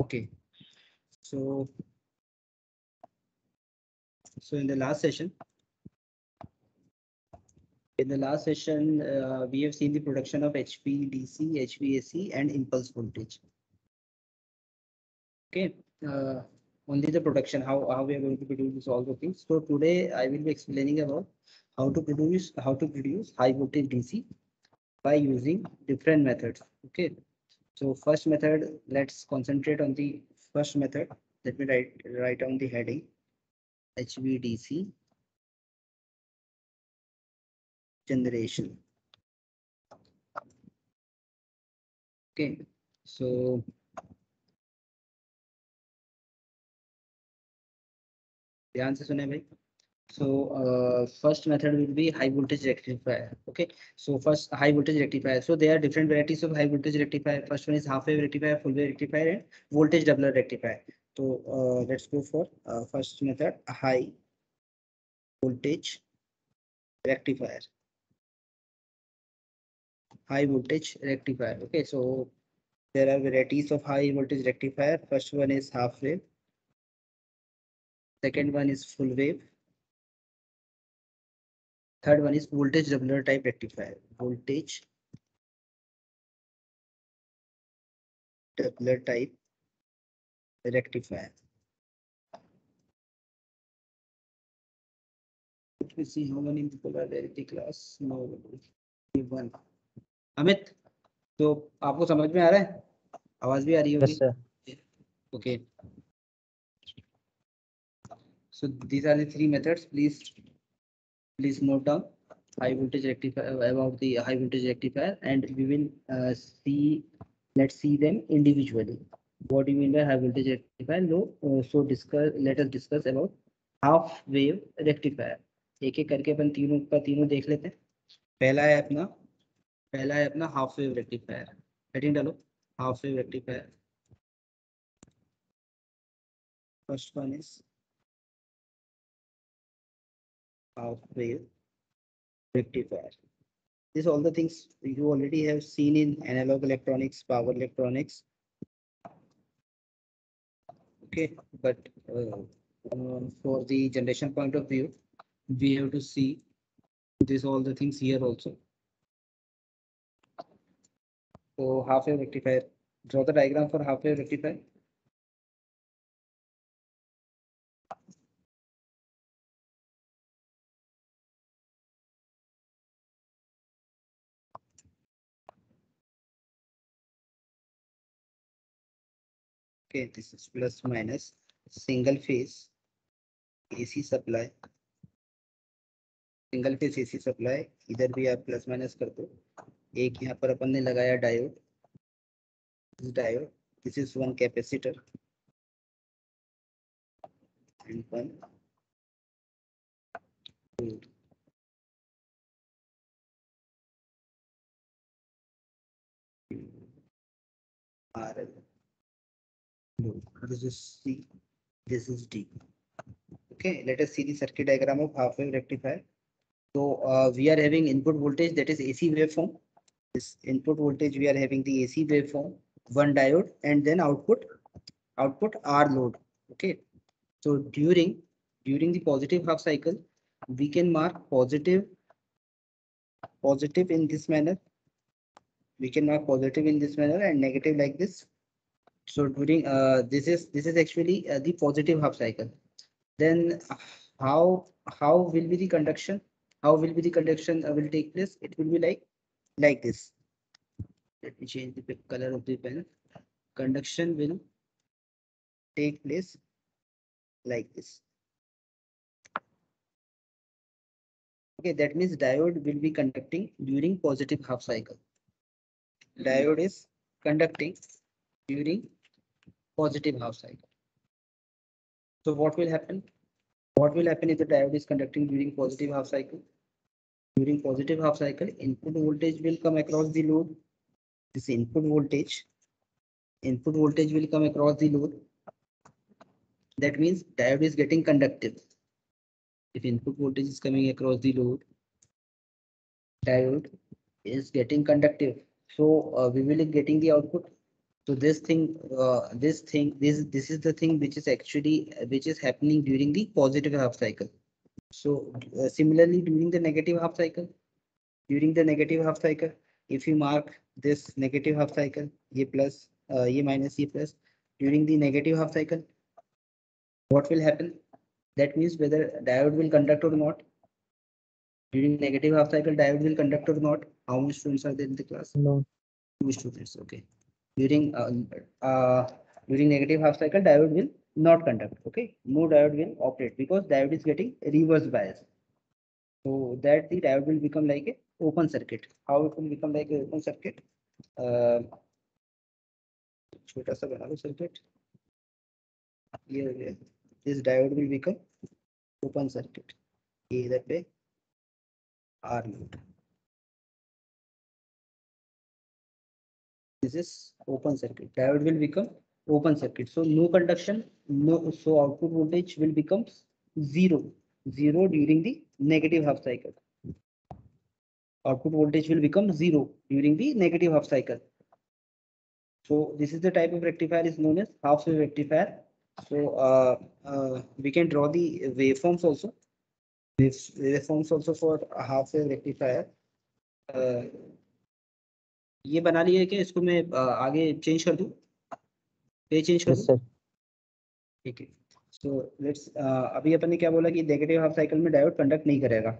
Okay, so in the last session, we have seen the production of HVDC, HVAC, and impulse voltage. Okay, only the production, how we are going to produce all the things. So today I will be explaining about how to produce high voltage DC by using different methods. Okay, so first method, let's concentrate on the first method. Let me write down the heading HVDC generation. Okay, so ध्यान से सुने भाई. So first method will be high voltage rectifier. Okay, so first high voltage rectifier. So there are different varieties of high voltage rectifier. First one is half wave rectifier, full wave rectifier, and voltage doubler rectifier. So let's go for first method, high voltage rectifier. High voltage rectifier. Okay, so there are varieties of high voltage rectifier. First one is half wave. Second one is full wave. Third one is voltage doubler type rectifier. Voltage doubler type rectifier. Let me see how many people are there in the class. No, one. Amit, तो आपको समझ में आ रहा है? आवाज भी आ रही होगी? Okay. So these are the three methods. Please note down high voltage rectifier, about the high voltage rectifier, and we will see. Let's see them individually. What do you mean by high voltage rectifier? No, so let us discuss about half wave rectifier. एक एक करके अपन तीनों का तीनों देख लेते हैं. पहला है अपना हाफ वेव रेक्टिफायर. हेडिंग डालो, half wave rectifier. First one is half wave rectifier. These all the things you already have seen in analog electronics, power electronics. Okay, but for the generation point of view, we have to see this all the things here also. So half wave rectifier, draw the diagram for half wave rectifier. Okay, this is plus minus single phase AC supply. Single phase AC supply. इधर भी आप plus minus कर दो. एक यहाँ पर अपन ने लगाया diode. This is one capacitor and one RL. This is C, this is D. Okay, let us see the circuit diagram of half wave rectifier. So we are having input voltage, that is AC waveform. This input voltage, we are having the AC waveform, one diode, and then output R load. Okay, so during the positive half cycle, we can mark positive in this manner. We can mark positive in this manner and negative like this. So during this is actually the positive half cycle. Then how will be the conduction? How will be the conduction will take place? It will be like this. Let me change the color of the pen. Conduction will take place like this. Okay, that means diode will be conducting during positive half cycle. Diode is conducting during positive half cycle. So what will happen? What will happen if the diode is conducting during positive half cycle? During positive half cycle, input voltage will come across the load. This input voltage will come across the load. That means diode is getting conductive. If input voltage is coming across the load, diode is getting conductive. So we will be getting the output. So this is the thing which is actually which is happening during the positive half cycle. So similarly during the negative half cycle, if you mark this negative half cycle, ye plus, ye minus, ye plus, during the negative half cycle, what will happen? That means whether diode will conduct or not. During negative half cycle, diode will conduct or not. How many students are there in the class? No. 2 students. Okay. During uh, during negative half cycle, diode will not conduct. Okay. No diode will operate because diode is getting reverse bias. So that the diode will become like a open circuit. How it will become like a open circuit? छोटा सा बना लो circuit. ये this diode will become open circuit. ये इधर पे R node. This is open circuit. Diode will become open circuit. So no conduction, no. So output voltage will become zero, zero during the negative half cycle. Output voltage will become zero during the negative half cycle. So this is the type of rectifier is known as half wave rectifier. So we can draw the waveforms also. Waveforms also for a half wave rectifier. ये बना लिया है क्या? इसको मैं आगे change कर दूं, पे चेंज कर Yes, दूं? sir. ठीक है. सो लेट्स अभी अपन ने क्या बोला कि नेगेटिव हाफ साइकिल में डायोड कंडक्ट नहीं करेगा.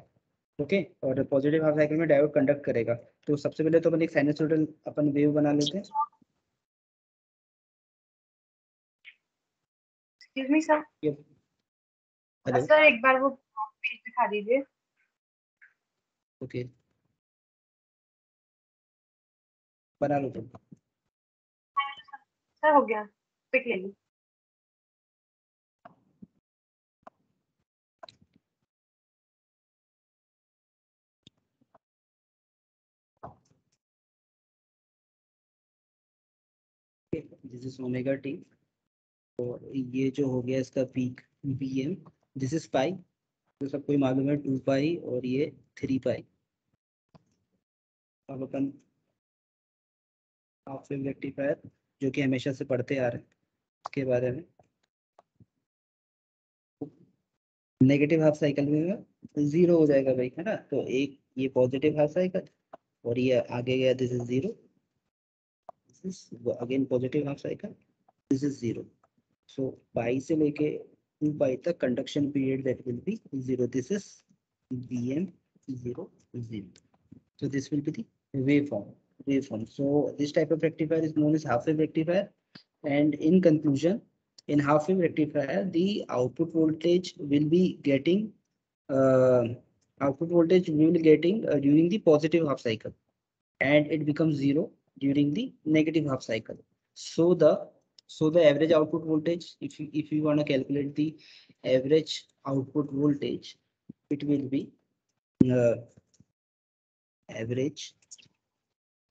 ओके. और पॉजिटिव हाफ साइकिल में डायोड कंडक्ट करेगा. तो सबसे पहले तो अपन एक साइनसॉइडल अपन वेव बना लेते हैं. Excuse me sir. Hello. Sir एक बार वो पेज दिखा दीजिए. ओके. बना लो तुम. सर हो गया. पिक ले ली. This is omega T. और ये जो हो गया इसका peak Vm. This is pi. तो सबको ही मालूम है 2 पाई और ये 3 पाई. अब अपन हाफ वेव रेक्टिफायर जो कि हमेशा से पढ़ते आ रहे हैं उसके बारे में. नेगेटिव हाफ साइकिल में जीरो हो जाएगा भाई, है ना. तो एक ये पॉजिटिव हाफ साइकिल और ये आगे गया, this is zero. This is again positive half cycle, this is zero. So pi से लेके 2 पाई तक conduction period that will be zero. This is Vm 0 0. So this will be the waveform. So this type of rectifier is known as half wave rectifier. And in conclusion, in half wave rectifier, the output voltage will be getting during the positive half cycle, and it becomes zero during the negative half cycle. So the average output voltage, if you want to calculate the average output voltage, it will be uh, average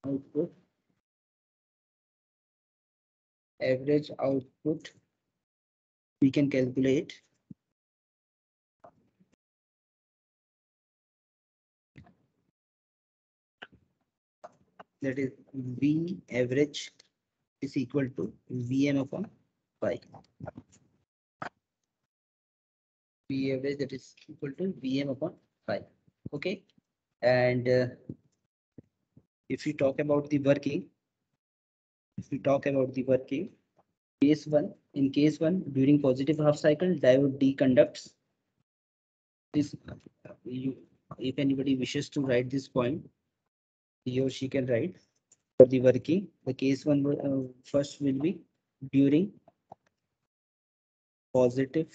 output we can calculate that is V average is equal to Vm upon pi. V average that is equal to Vm upon pi. Okay. And if you talk about the working, case 1, in case 1 during positive half cycle, diode D conducts this. If anybody wishes to write this point, he or she can write. For the working, the case 1 first will be during positive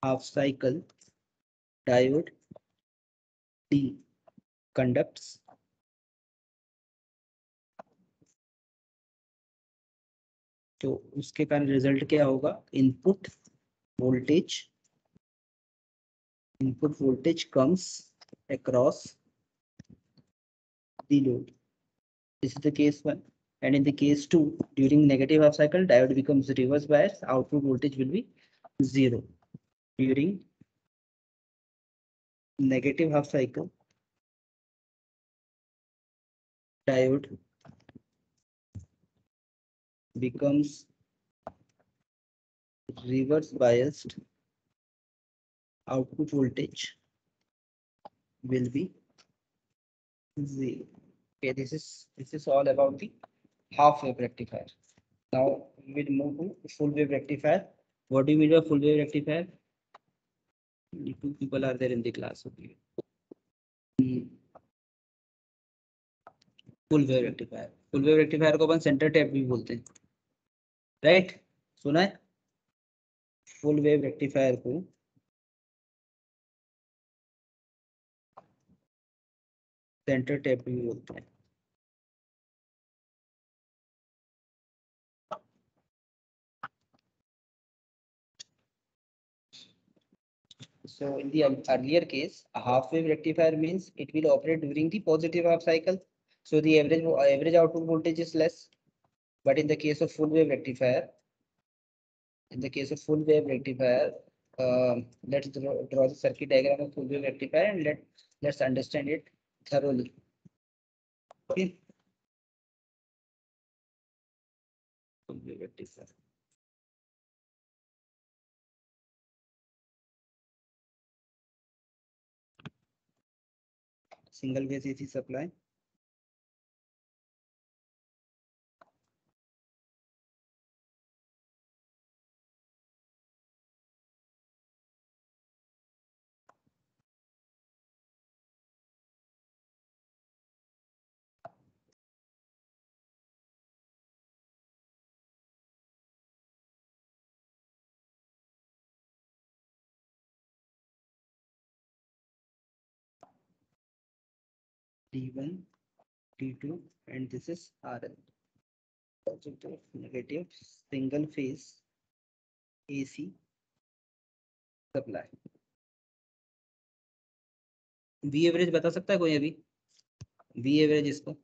half cycle, diode D conducts तो उसके कारण result क्या होगा? Input voltage comes across the load. This is the case 1. And in the case 2, during negative half cycle, diode becomes reverse bias. Output voltage will be 0. During negative half cycle, diode becomes reverse biased, output voltage will be 0. Okay, this is all about the half wave rectifier. Now we will move to full wave rectifier. What do you mean by full wave rectifier? Only two people are there in the class. Okay. Full wave rectifier, full wave rectifier को अपन centre tap भी बोलते हैं, right? सुना है? Full wave rectifier को centre tap भी बोलते हैं. So in the earlier case, a half wave rectifier means it will operate during the positive half cycle. So the average output voltage is less. But in the case of full wave rectifier, let's draw the circuit diagram of full wave rectifier and let's understand it thoroughly. Okay. Full wave rectifier. Single phase AC supply. D1, D2, and this is RL. Positive, negative, single phase AC supply. V average बता सकता है कोई अभी? V average इसको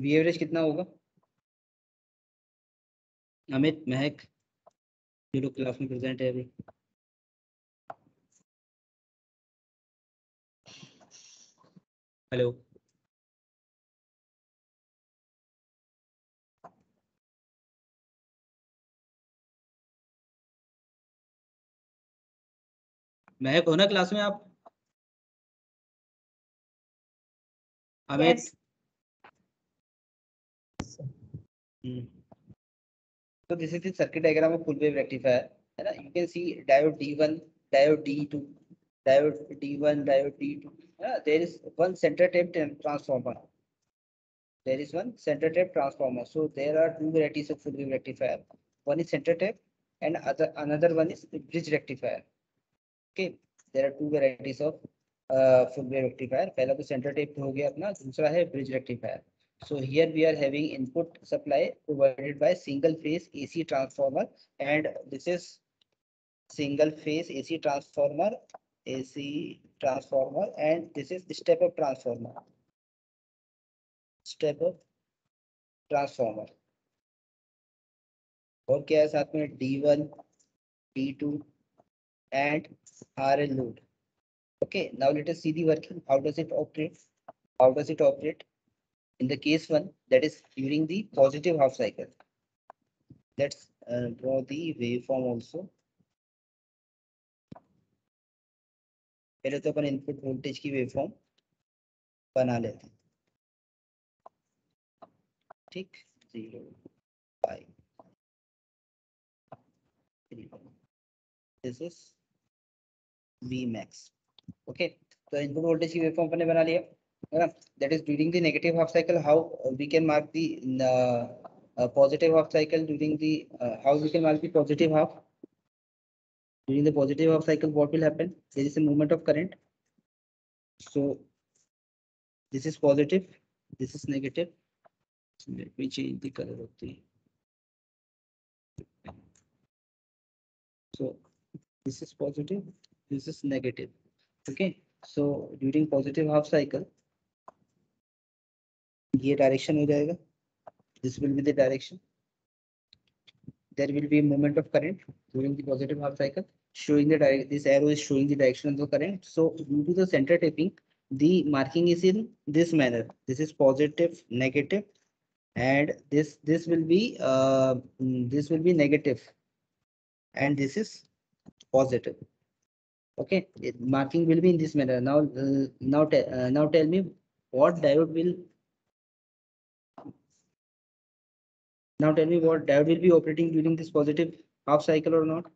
V average कितना होगा? अमित, महक, जो लोग क्लास में प्रेजेंट है अभी. हेलो, महक हो ना क्लास में आप? Amit. Yes. So this is the circuit diagram of full wave rectifier. है ना? You can see diode D1, diode D2, diode D1, diode D2. There is one center tap transformer. There is one center tap transformer. So there are two varieties of full wave rectifier. One is center tap and another one is bridge rectifier. Okay, there are two varieties of full wave rectifier. पहला तो center tap हो गया अपना, दूसरा है bridge rectifier. So here we are having input supply provided by single phase AC transformer, and this is single phase AC transformer, and this is step up transformer. Step up transformer. और क्या है साथ में? D1, D2 and RL load. Okay, now let us see the working. How does it operate? How does it operate? In the case one, that is during the positive half cycle. Let's draw the waveform also. पहले तो अपन input voltage की waveform बना लेते हैं. ठीक, 0, 5, 3. This is V max. Okay, तो input voltage की waveform अपने बना लिया है ना? That is during the negative half cycle. How we can mark the positive half cycle during the how we can mark the positive half? During the positive half cycle, what will happen? There is a movement of current. So this is positive, this is negative. Let me change the color of the. So this is positive, this is negative. Okay, so during positive half cycle, ये direction हो जाएगा. This will be the direction. there will be a movement of current during the positive half cycle, showing the this arrow is showing the direction of the current. So due to the center tapping, the marking is in this manner. This is positive, negative, and this will be negative, and this is positive. Okay, marking will be in this manner. Now tell me what diode will now tell me what diode will be operating during this positive half cycle or not.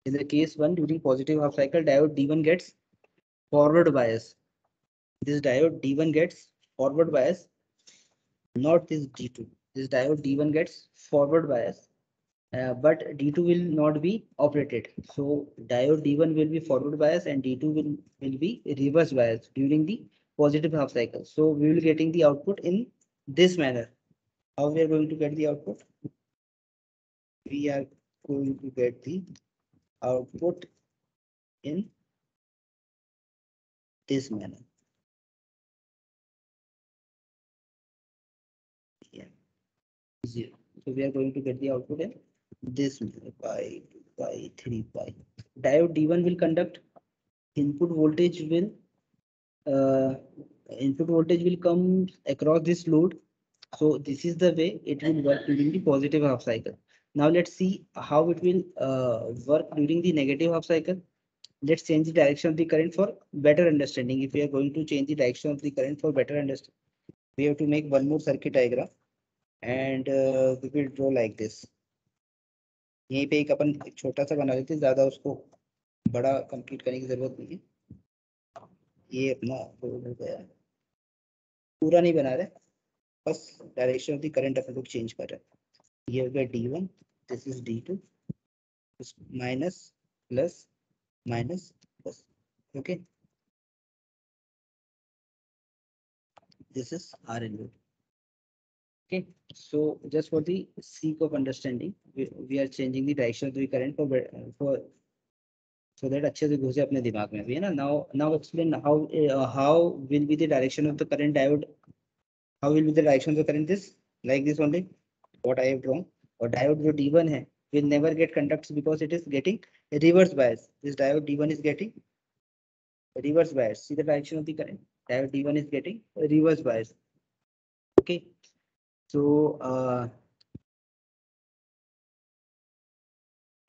In the case one, during positive half cycle, diode D1 gets forward bias. This diode D1 gets forward bias, not this D2. This diode D1 gets forward bias, but D2 will not be operated. So diode D1 will be forward bias and D2 will be reverse bias during the positive half cycle. So we will getting the output in this manner. How we are going to get the output? We are going to get the output in this manner. Yeah, 0. So we are going to get the output in this manner by 3 pi. Diode D1 will conduct. Input voltage will uh, come across this load. So this is the way it will work during the positive half cycle. Now let's see how it will work during the negative half cycle. Let's change the direction of the current for better understanding. If we are going to change the direction of the current for better understanding, we have to make one more circuit diagram, and we will draw like this. यहीं पे एक अपन एक छोटा सा बना लेते हैं, ज्यादा उसको बड़ा कंप्लीट करने की जरूरत नहीं है. ये अपना हो गया, पूरा नहीं बना रहे, बस डायरेक्शन ऑफ द करंट अपन लोग चेंज कर रहे हैं. ये हो गया D1, this is D2, minus plus minus plus. Okay, this is RL. Okay, so just for the sake of understanding, we are changing the direction of the current for so that अच्छे से घुसे अपने दिमाग में भी है ना. Now explain how will be the direction of the current diode. How will be the direction of the current? This like this only. What I have drawn. और diode जो D1 है will never get conducts because it is getting reverse bias. This diode D1 is getting reverse bias. See the direction of the current. Diode D1 is getting reverse bias. Okay, so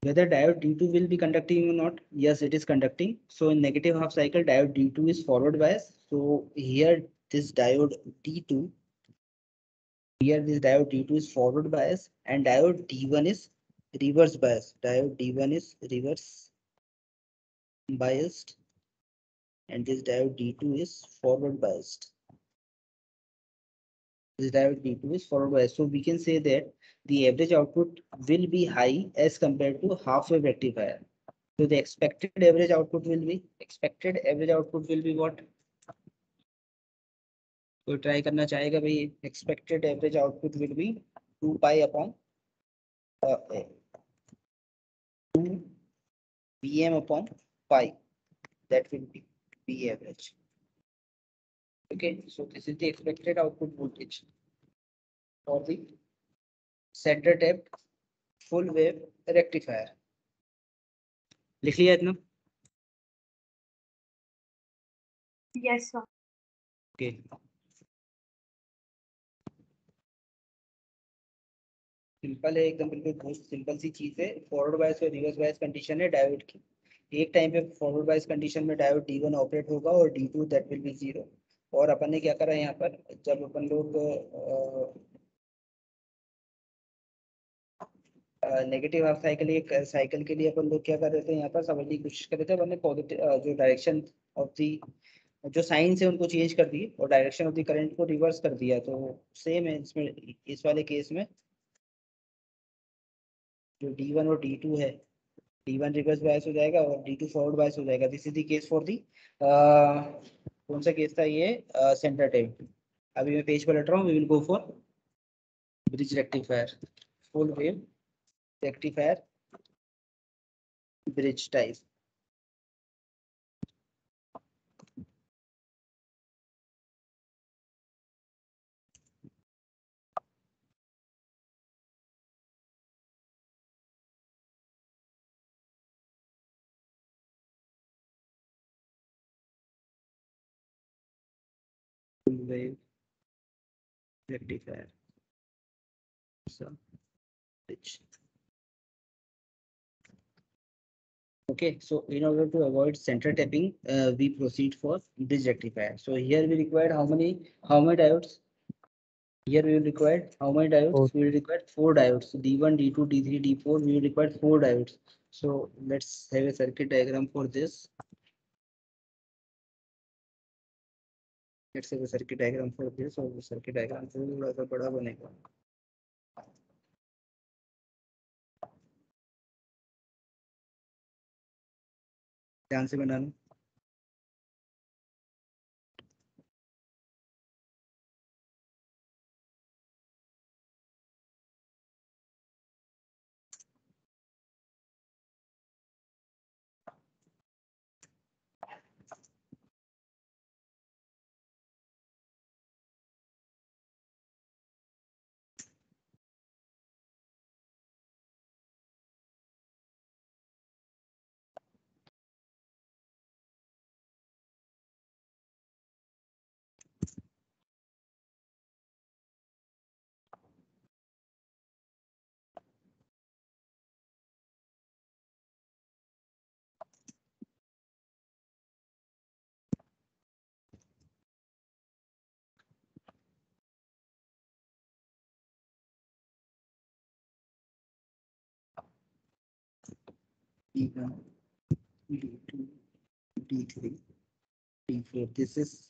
whether diode D2 will be conducting or not, yes, it is conducting. So in negative half cycle, diode D2 is forward bias. So here this diode D2, here this diode D2 is forward bias, and diode D1 is reverse bias. Diode D1 is reverse biased, and this diode D2 is forward biased. This diode D2 is forward biased. So we can say that the average output will be high as compared to half wave rectifier. So the expected average output will be what? तो try करना चाहेगा भाई. Expected average output will be 2 pi upon 2 Vm upon pi. That will be V average. Okay, so this is the expected output voltage for the center tapped full wave rectifier. लिख लिया इतना? Yes, sir. Okay. Simple है एकदम, बिल्कुल बहुत simple सी चीज है. Forward bias और रिवर्स बायस कंडीशन है डायोड की. एक टाइम पे फॉरवर्ड बायस कंडीशन में डायोड D1 ऑपरेट होगा और D2 दैट विल बी 0. और अपन ने क्या करा यहाँ पर, जब अपन लोग नेगेटिव हाफ साइकिल एक साइकिल के लिए अपन लोग क्या कर रहे थे, यहाँ पर समझने की कोशिश कर रहे थे. अपन ने पॉजिटिव जो डायरेक्शन ऑफ दी जो साइंस है उनको चेंज कर दिए और डायरेक्शन ऑफ द करंट को रिवर्स कर दिया. तो सेम है इसमें, इस वाले केस में जो D1 और D2 है, D1 रिवर्स बायस हो जाएगा और D2 फॉरवर्ड बायस हो जाएगा. This is the case for the कौन सा केस था ये, सेंटर टैप. अभी मैं पेज पर लट रहा हूँ. We will go for bridge rectifier, full wave rectifier, bridge type. full wave rectifier. So, which okay, so in order to avoid center tapping, we proceed for bridge rectifier. So here we require how many diodes? Here we will require how many diodes? Four. We will require 4 diodes. D1, D2, D3, D4. We will require 4 diodes. So let's have a circuit diagram for this. Let's have a circuit diagram for this. और वो circuit diagram थोड़ा सा बड़ा बनेगा. ध्यान से बनाना. D1, D2, D3, D4. This is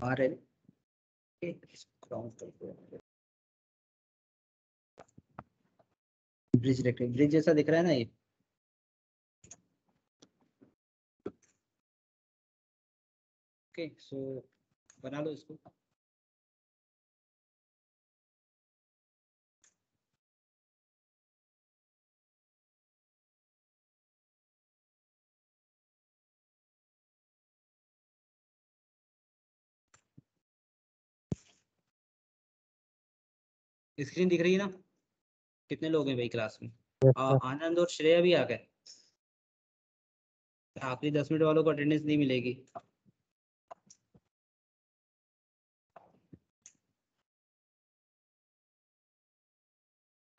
RL. Okay, ground bridge rectifier. Bridge जैसा दिख रहा है ना ये. ओके, सो बना लो इसको. स्क्रीन दिख रही है ना? कितने लोग हैं भाई क्लास में? आनंद और श्रेया भी आ गए. आखिरी 10 मिनट वालों को अटेंडेंस नहीं मिलेगी.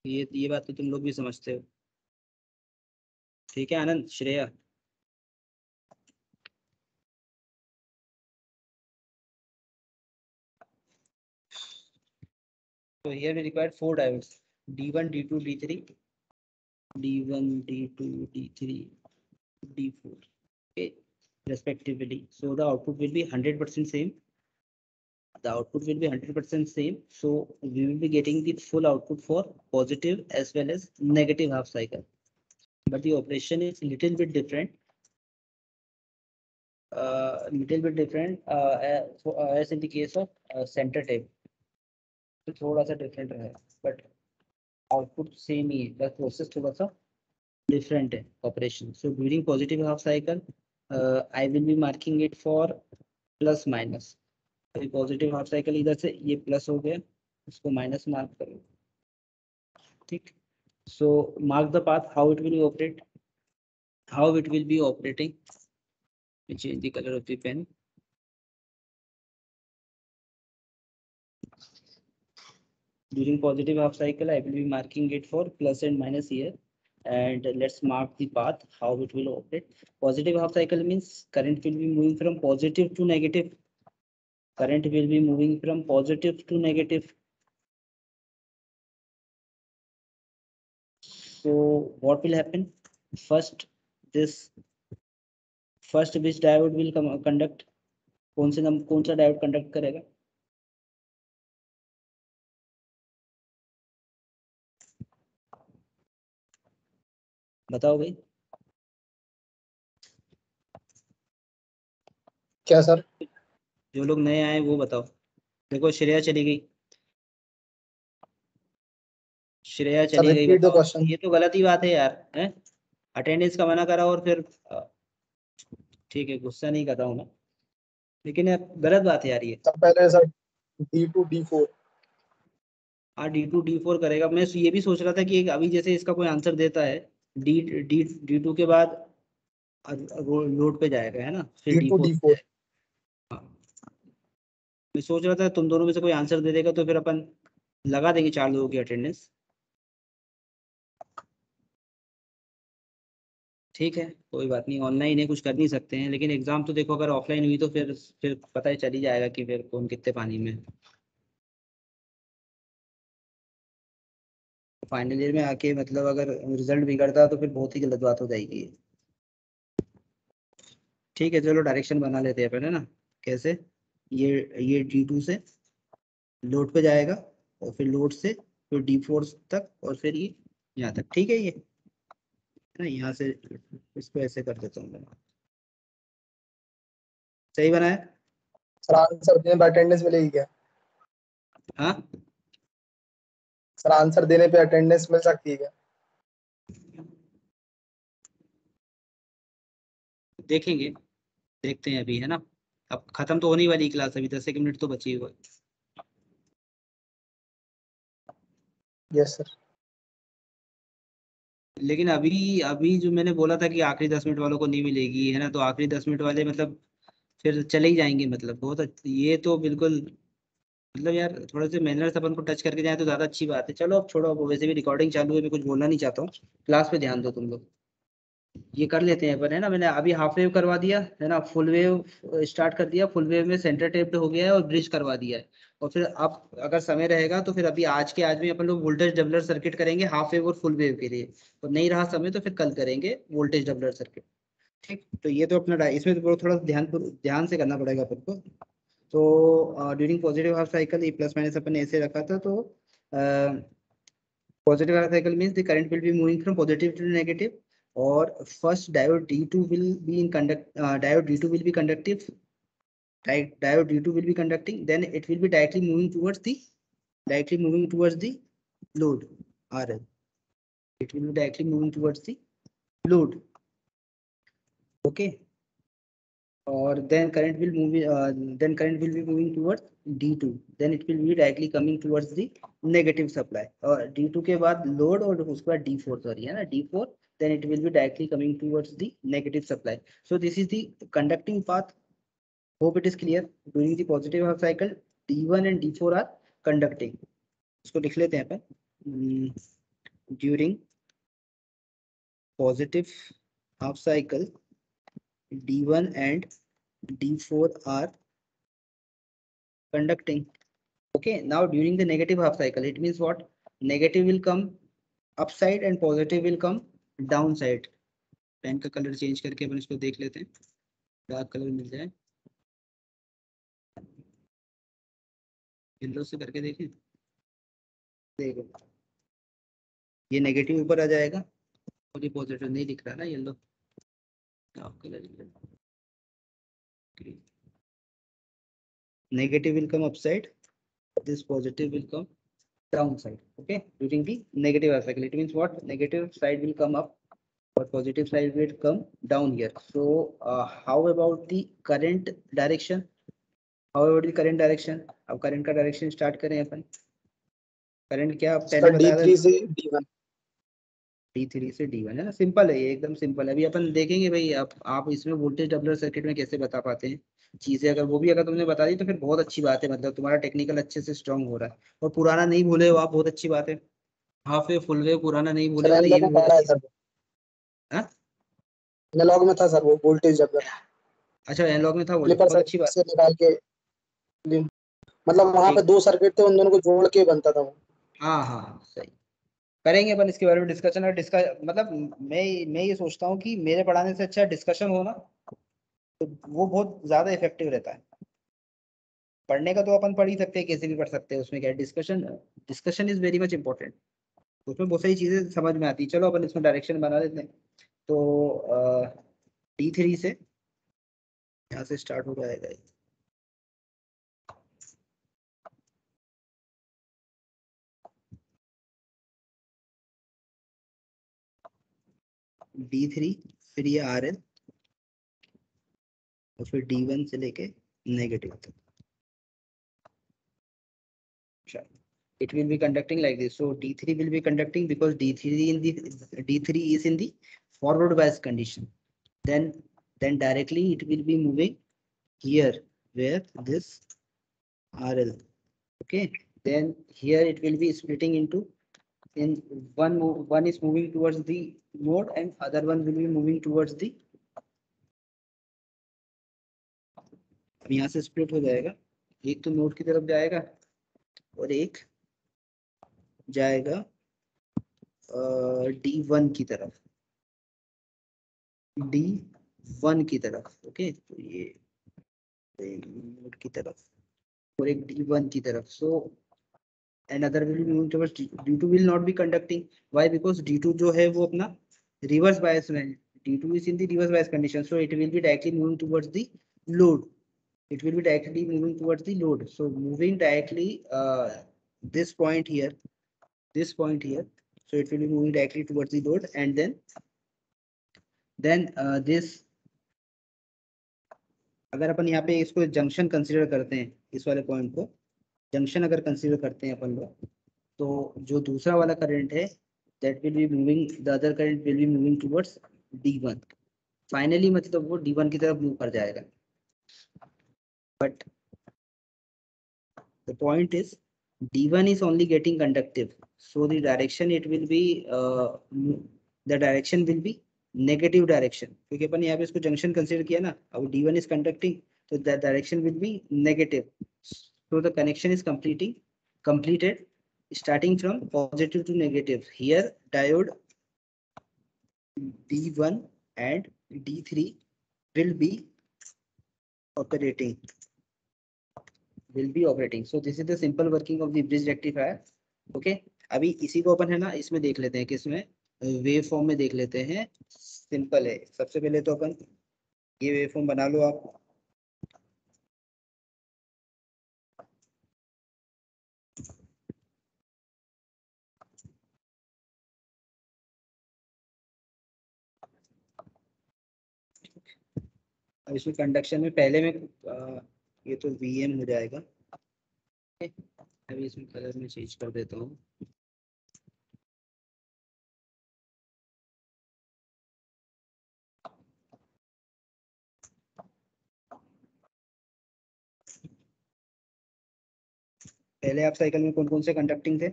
ये बात तो तुम लोग भी समझते हो. ठीक है आनंद, Shreya. So here we require 4 diodes. D1, D2, D3. D1, D2, D3, D4. Okay, respectively. So the output will be 100% same. The output will be 100% same. So we will be getting the full output for positive as well as negative half cycle. But the operation is little bit different. As in the case of center tape. तो थोड़ा सा different है, but output same ही है, बस process थोड़ा सा different है operation. So during positive half cycle I will be marking it for plus minus. Positive half cycle इधर से ये प्लस हो गया, इसको माइनस मार्क करो. ठीक. So mark the path how it will operate, how it will be operating. Change the colour of the pen. During positive half cycle, I will be marking it for plus and minus here. And let's mark the path, how it will operate. Positive half cycle means current will be moving from positive to negative. Current will be moving from positive to negative. So what will happen? First which diode will conduct? कौन सा diode conduct करेगा? बताओ भाई. क्या sir? जो लोग नए आए वो बताओ. देखो श्रेया चली गई. श्रेया चली गई. ये तो गलत ही बात है यार. है अटेंडेंस का मना करा और फिर ठीक है, गुस्सा नहीं कर रहा हूँ मैं, लेकिन गलत बात है यार ये. पहले सर D2 D4. हाँ D2 D4 करेगा. मैं ये भी सोच रहा था कि अभी जैसे इसका कोई आंसर देता है D2 के बाद लोड पे जाएगा, है ना, फिर D2 D4. हाँ. मैं सोच रहा था तुम दोनों में से कोई आंसर दे देगा तो फिर अपन लगा देंगे 4 लोगों की अटेंडेंस। ठीक है, कोई बात नहीं, ऑनलाइन है, कुछ कर नहीं सकते हैं, लेकिन एग्जाम तो देखो अगर ऑफलाइन हुई तो फिर पता ही चल ही जाएगा कि फिर कौन कितने पानी में। फाइनल ईयर में आके मतलब अगर रिजल्ट बिगड़ता तो फिर बहुत ही गलत बात हो जाएगी। ठीक है, चलो डायरेक्शन बना लेते हैं पहले ना। कैसे? ये D2 से लोड पे जाएगा, और फिर लोड से फिर D4 तक, और फिर ये यहाँ तक। ठीक है, ये ना यहाँ से इसको ऐसे कर देता हूँ मैं। सही बनाया? सर आंसर देने पे अटेंडेंस मिलेगी क्या? हाँ, सर आंसर देने पे अटेंडेंस मिल सकती है क्या? देखेंगे, देखते हैं अभी, है ना। अब खत्म तो होने वाली क्लास, अभी 10 एक मिनट तो बची हुआ है। Yes sir. लेकिन अभी अभी जो मैंने बोला था कि आखिरी 10 मिनट वालों को नहीं मिलेगी, है ना, तो आखिरी 10 मिनट वाले मतलब फिर चले ही जाएंगे, मतलब बहुत ये तो बिल्कुल, मतलब यार थोड़े से मैनर्स अपन को टच करके जाए तो ज्यादा अच्छी बात है। चलो अब छोड़ो, अब वैसे भी रिकॉर्डिंग चालू है, मैं कुछ बोलना नहीं चाहता हूँ। क्लास पे ध्यान दो तुम लोग। ये कर लेते हैं अपन, है ना। मैंने अभी हाफ वेव करवा दिया है ना, फुल वेव स्टार्ट कर दिया, फुल वेव में सेंटर टेप्ड हो गया है और ब्रिज करवा दिया है। और फिर अब अगर समय रहेगा तो फिर अभी आज में अपन लोग वोल्टेज डबलर सर्किट करेंगे हाफ वेव और फुल वेव के लिए। और नहीं रहा समय तो फिर कल करेंगे वोल्टेज डबलर सर्किट। ठीक, तो ये तो अपना इसमें तो थोड़ा ध्यान से करना पड़ेगा अपन को। तो ड्यूरिंग पॉजिटिव हाफ साइकिल ये प्लस माइनस अपन ऐसे रखा था, तो positive half cycle means the current will be moving from positive to negative, or first diode D2 will be in diode D2 will be conductive, right? Diode D2 will be conducting, then it will be directly moving towards the load RL. It will be directly moving towards the load. Okay. Or then current will be moving towards D2, then it will be directly coming towards the negative supply, और D2 के बाद load और उसके बाद D4, sorry, है ना, D4, then it will be directly coming towards the negative supply. So this is the conducting path. Hope it is clear. During the positive half cycle, D1 and D4 are conducting. इसको लिख लेते हैं अपन। During positive half cycle, D1 and D4 are conducting. Okay, now during the negative half cycle, it means what? Negative will come upside and positive will come downside. Pen का colour change करके अपन इसको देख लेते हैं, dark colour मिल जाए, yellow से करके देखें। देखो, ये नेगेटिव ऊपर आ जाएगा और ये पॉजिटिव नहीं दिख रहा ना, yellow, dark colour. Negative will come upside, this positive will come downside. Okay, during the negative half cycle, it means what? Negative side will come up or positive side will come down here. So how about the current direction? How about the current direction? अब current का direction start करें अपन। Current क्या पहले sir बताया था? D3 से D1। D3 से D1, है ना, सिंपल है ये, एकदम सिंपल है। अभी अपन देखेंगे भाई, आप इसमें वोल्टेज डबलर सर्किट में कैसे बता पाते हैं चीजें। अगर वो भी अगर तुमने बता दी तो फिर बहुत अच्छी बात है, मतलब तुम्हारा टेक्निकल अच्छे से स्ट्रांग हो रहा है। और पुराना नहीं भूले हो आप, बहुत अच्छी बात है। हाफ वेव फुल वेव पुराना नहीं भूले सर हो तो ये एनालॉग भी में बहुत पढ़ा है अच्छी। सर। हाँ, एनालॉग में था सर वो वोल्टेज जब अच्छा एनालॉग में था, वो फ्लिपर बहुत अच्छी सर्किट बात। से निकाल के, मतलब वहां पे ठीक, 2 सर्किट थे, उन दोनों को जोड़ के बनता था वो। हाँ हाँ हाँ, सही। करेंगे अपन इसके बारे में डिस्कशन, और मतलब मैं ये सोचता हूँ कि मेरे पढ़ाने से अच्छा डिस्कशन हो ना, तो वो बहुत ज्यादा इफेक्टिव रहता है। पढ़ने का तो अपन पढ़ ही सकते हैं, कैसे भी पढ़ सकते हैं, उसमें क्या है, discussion. Discussion is very much important. उसमें बहुत सारी चीजें समझ में आती है। चलो अपन इसमें डायरेक्शन बना लेते हैं। तो D3 से यहाँ से स्टार्ट हो जाएगा ये। D3, फिर ये RL, और फिर D1 से लेके नेगेटिव तक। It will be conducting like this. So D3 will be conducting because D3 is in the forward bias condition. Then directly it will be moving here, where this RL. Okay, then here it will be splitting into in one is moving towards the node and other one will be moving towards the, अब यहाँ से split हो जाएगा, एक तो node की तरफ जाएगा और एक जाएगा D1 की तरफ, D1 की तरफ. ओके, तो ये नोड की तरफ और एक D1 की तरफ. सो another will be moving towards D2 will not be conducting. Why? Because D2 जो है वो अपना reverse bias में है. D2 is in the reverse bias condition, so it will be directly moving towards the load. It will be directly moving towards the load. So moving directly this point here, so it will be moving directly towards the load, and then this, अगर अपन यहाँ पे इसको junction consider करते हैं, इस वाले point को junction अगर कंसीडर करते हैं अपन लोग, तो जो दूसरा वाला करंट है that will be moving, the other current will be moving towards D1. Finally मतलब वो D1 की तरफ मूव कर जाएगा. But the point is D1 is only getting conductive, so the direction it will be the direction will be negative direction, क्योंकि अपन यहाँ पे इसको जंक्शन कंसीडर किया ना, अब D1 is conducting, so the direction will be negative. So the connection is completed starting from positive to negative. Here diode D1 and D3 will be operating. So this is the simple working of the bridge rectifier. Okay, अभी इसी को अपन है ना इसमें देख लेते हैं, किसमें वेव फॉर्म में देख लेते हैं. सिंपल है. सबसे पहले तो अपन ये वेव फॉर्म बना लो आप. अब इसमें कंडक्शन में पहले में ये तो Vm हो जाएगा. अभी इसमें कलर में चेंज कर देता हूँ. पहले आप साइकिल में कौन कौन से कंडक्टिंग थे?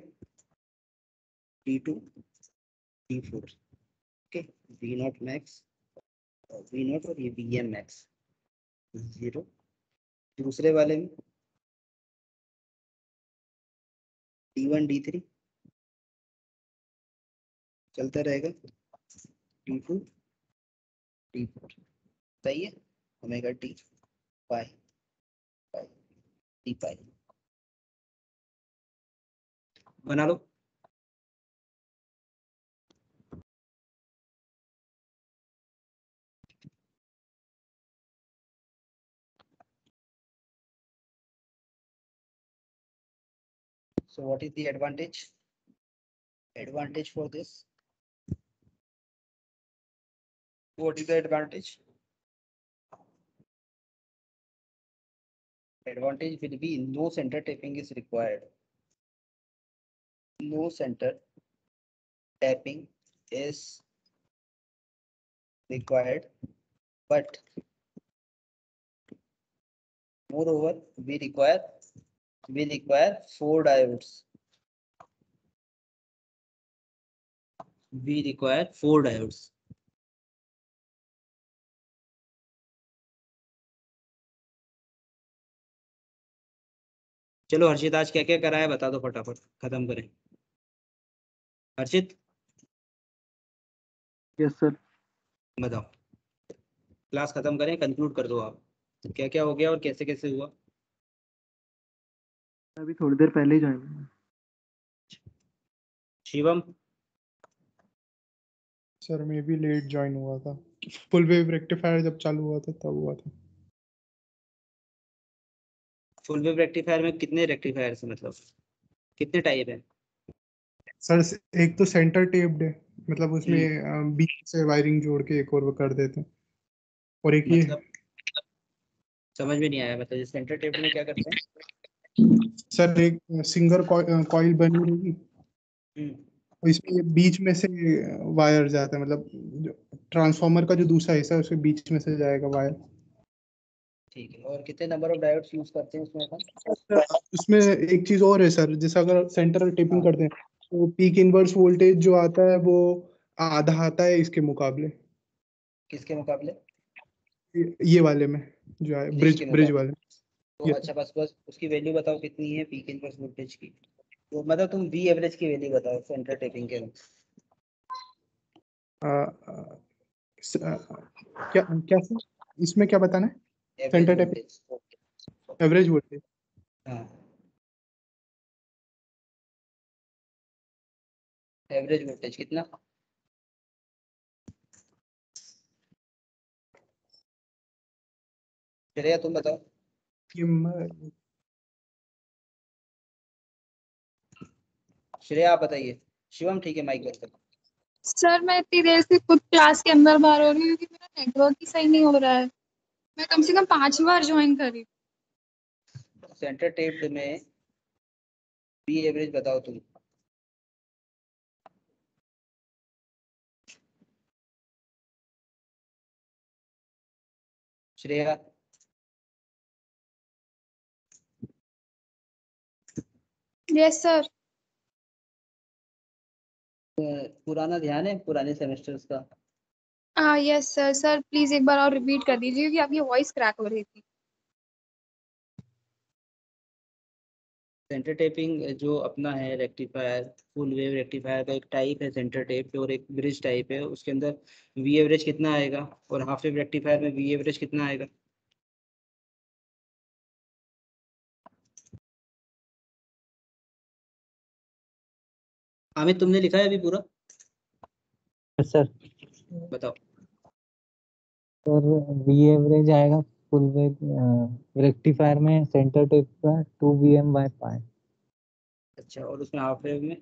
D2, D4. Okay, V0 max, V0 और ये Vm मैक्स 0. दूसरे वाले में D1, D3 चलता रहेगा, D2, D4. सही है. ओमेगा T पाई T पाई बना लो. So what is the advantage? Advantage for this? What is the advantage? Advantage will be no center tapping is required. No center tapping is required, but moreover we require 4 diodes. We require 4 diodes. चलो हर्षित, आज क्या क्या करा है बता दो, फटाफट खत्म करें. हर्षित. Yes sir. बताओ, क्लास खत्म करें, कंक्लूड कर दो आप. क्या क्या हो गया और कैसे कैसे हुआ? अभी थोड़ी देर पहले ही ज्वाइन. शिवम. सर मैं भी लेट ज्वाइन हुआ था. फुल वेव रेक्टिफायर जब चालू हुआ था तब हुआ था. फुल वेव रेक्टिफायर में कितने रेक्टिफायर से, मतलब कितने टाइप है? सर एक तो सेंटर टेप्ड है, मतलब उसमें बीच से वायरिंग जोड़ के एक और वो कर देते हैं. और एक मतलब समझ में नहीं आया, मतलब सेंटर टेप में क्या करते हैं? सर एक सिंगल कॉइल बनी रहेगी, और इसमें बीच में से वायर जाता है, मतलब ट्रांसफार्मर का जो दूसरा हिस्सा है उसके बीच में से जाएगा वायर. ठीक है, और कितने नंबर ऑफ डायोड्स यूज करते हैं उसमें अपन? उसमें एक चीज और है सर, जैसे अगर सेंटर टेपिंग हाँ। करते हैं तो पीक इनवर्स वोल्टेज जो आता है वो आधा आता है इसके मुकाबले, किसके मुकाबले? ये वाले में जो है ब्रिज के ब्रिज मुकाबले। वाले। तो यस अच्छा, बस उसकी वैल्यू बताओ कितनी है पीक इनवर्स वोल्टेज की। तो मतलब तुम वी एवरेज की वैल्यू बताओ सेंटर टेपिंग के अंदर। क्या क्या सर, इसमें क्या बताना है? Average centre tapping voltage. Average voltage. हाँ, एवरेज वोल्टेज कितना? श्रेया तुम बताओ। श्रेया आप बताइए। शिवम ठीक है, माइक बंद करो। सर मैं इतनी देर से खुद क्लास के अंदर बाहर हो रही हूँ क्योंकि मेरा नेटवर्क ही सही नहीं हो रहा है। मैं कम से कम 5 बार ज्वाइन करी। सेंटर टेप्ड में वी एवरेज बताओ तुम। श्रेया। Yes sir. पुराना ध्यान है पुराने सेमेस्टर्स का? हाँ यस सर। सर प्लीज एक बार और रिपीट कर दीजिए क्योंकि आपकी वॉइस क्रैक हो रही थी। सेंटर टेपिंग जो अपना है रेक्टिफायर, फुल वेव रेक्टिफायर का एक टाइप है सेंटर टेप, और एक ब्रिज टाइप है। उसके अंदर वी एवरेज कितना आएगा और हाफ वेव रेक्टिफायर में वी एवरेज कितना आएगा? अमित तुमने लिखा है अभी पूरा? सर बताओ। सर वी एवरेज आएगा फुल वेव रेक्टिफायर में सेंटर टेप का 2 Vm/π। अच्छा, और उसमें हाफ वेव में?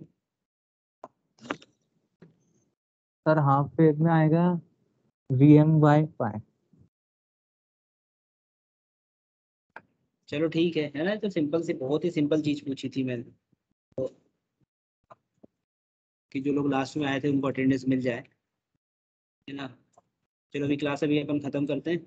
सर हाफ वेव में आएगा Vm/π। चलो ठीक है ना, तो सिंपल सी, बहुत ही सिंपल चीज पूछी थी मैंने, तो कि जो लोग लास्ट में आए थे उनको अटेंडेंस मिल जाए, है ना। चलो अभी क्लास अभी अपन खत्म करते हैं।